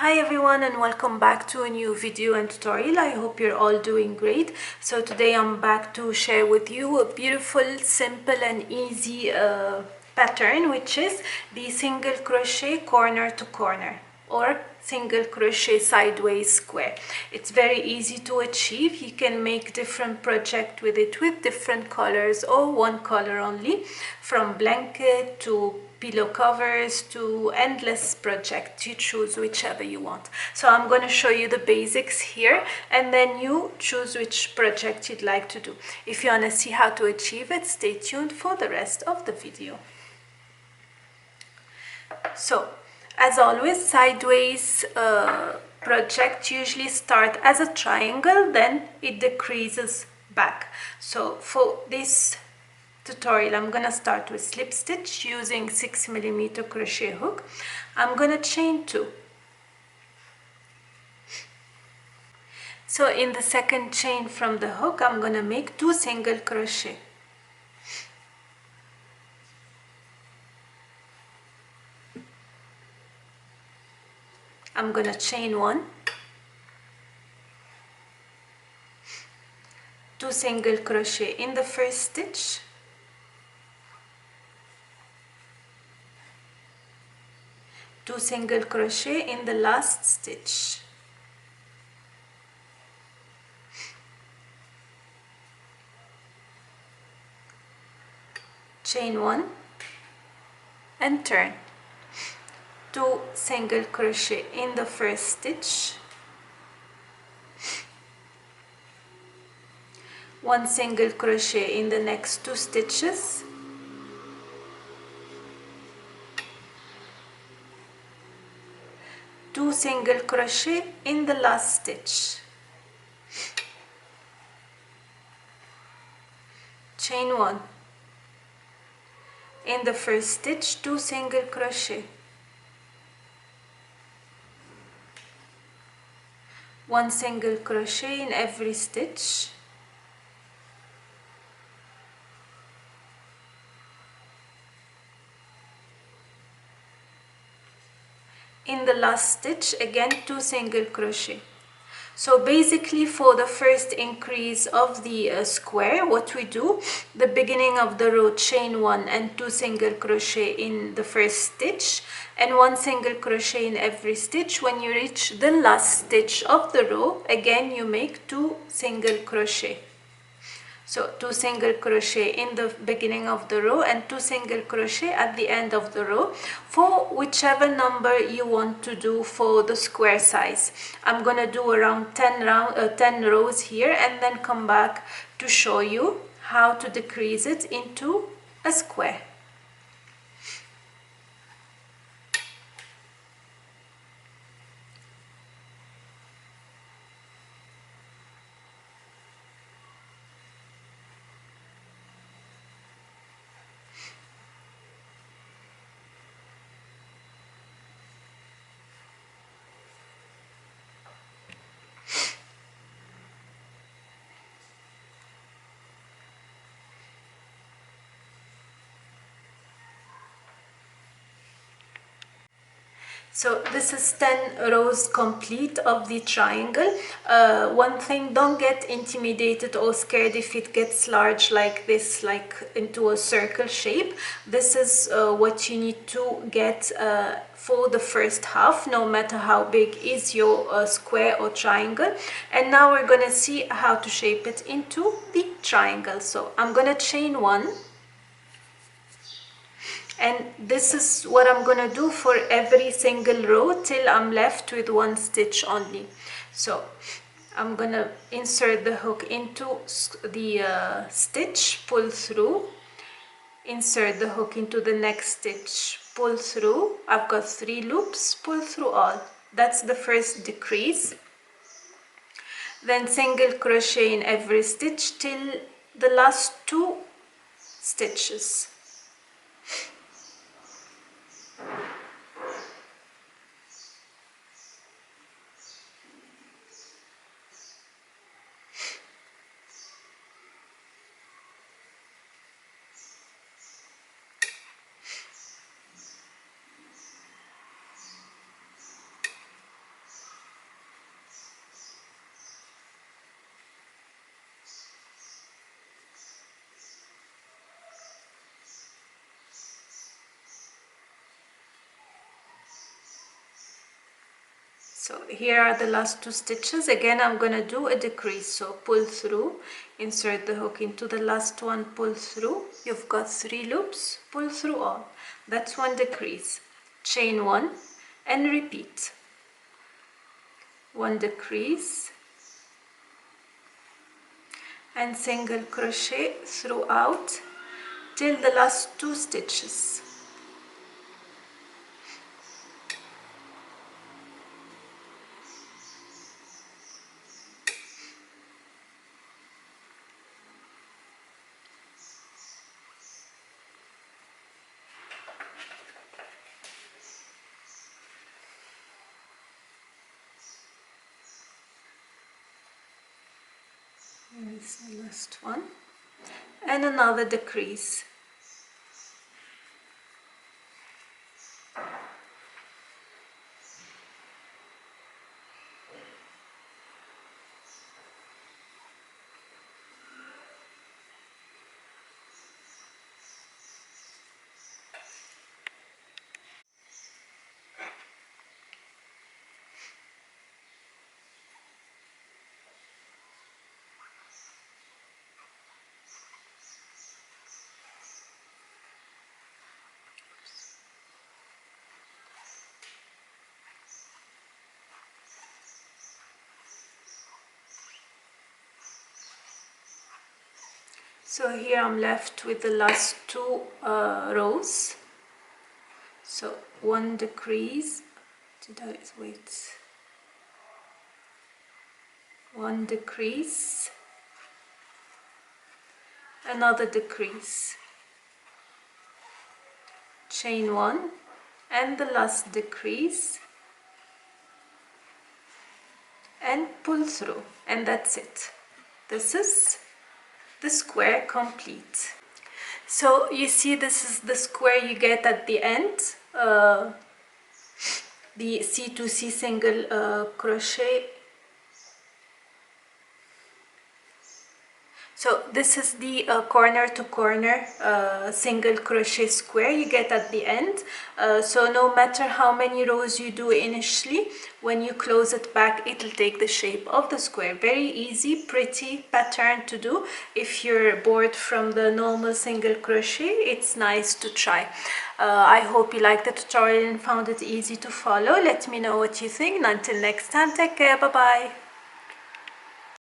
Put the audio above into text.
Hi everyone, and welcome back to a new video and tutorial. I hope you're all doing great. So today I'm back to share with you a beautiful, simple and easy pattern, which is the single crochet corner to corner or single crochet sideways square. It's very easy to achieve. You can make different projects with it with different colors or one color only, from blanket to pillow covers to endless projects. You choose whichever you want. So I'm going to show you the basics here, and then you choose which project you'd like to do. If you want to see how to achieve it, stay tuned for the rest of the video. So as always, sideways project usually start as a triangle, then it decreases back. So for this tutorial I'm gonna start with slip stitch using 6mm crochet hook. I'm gonna chain 2. So in the second chain from the hook I'm gonna make 2 single crochet. I'm gonna chain 1, 2 single crochet in the first stitch, two single crochet in the last stitch, chain 1 and turn, 2 single crochet in the first stitch, 1 single crochet in the next 2 stitches, two single crochet in the last stitch, chain 1, in the first stitch 2 single crochet, 1 single crochet in every stitch, in the last stitch again 2 single crochet. So basically for the first increase of the square, what we do, the beginning of the row, chain 1 and 2 single crochet in the first stitch and 1 single crochet in every stitch. When you reach the last stitch of the row, again you make 2 single crochet. So 2 single crochet in the beginning of the row and 2 single crochet at the end of the row for whichever number you want to do for the square size. I'm gonna do around 10 rows here and then come back to show you how to decrease it into a square. So this is 10 rows complete of the triangle. One thing, don't get intimidated or scared if it gets large like this, like into a circle shape. This is what you need to get for the first half, no matter how big is your square or triangle. And now we're gonna see how to shape it into the triangle. So I'm gonna chain 1. And this is what I'm gonna do for every single row till I'm left with 1 stitch only. So I'm gonna insert the hook into the stitch, pull through, insert the hook into the next stitch, pull through. I've got 3 loops, pull through all. That's the first decrease. Then single crochet in every stitch till the last 2 stitches. So here are the last 2 stitches. Again, I'm gonna do a decrease. So pull through, insert the hook into the last one, pull through. You've got 3 loops, pull through all. That's 1 decrease. Chain 1 and repeat. 1 decrease and single crochet throughout till the last 2 stitches. Here is the last one and another decrease. So here I'm left with the last 2 rows. So 1 decrease, wait, 1 decrease, another decrease, chain 1 and the last decrease and pull through, and that's it. This is the square complete. So you see, this is the square you get at the end, the C2C single crochet. So this is the corner to corner single crochet square you get at the end. So no matter how many rows you do initially, when you close it back, it'll take the shape of the square. Very easy, pretty pattern to do. If you're bored from the normal single crochet, it's nice to try. I hope you liked the tutorial and found it easy to follow. Let me know what you think. And until next time, take care. Bye bye.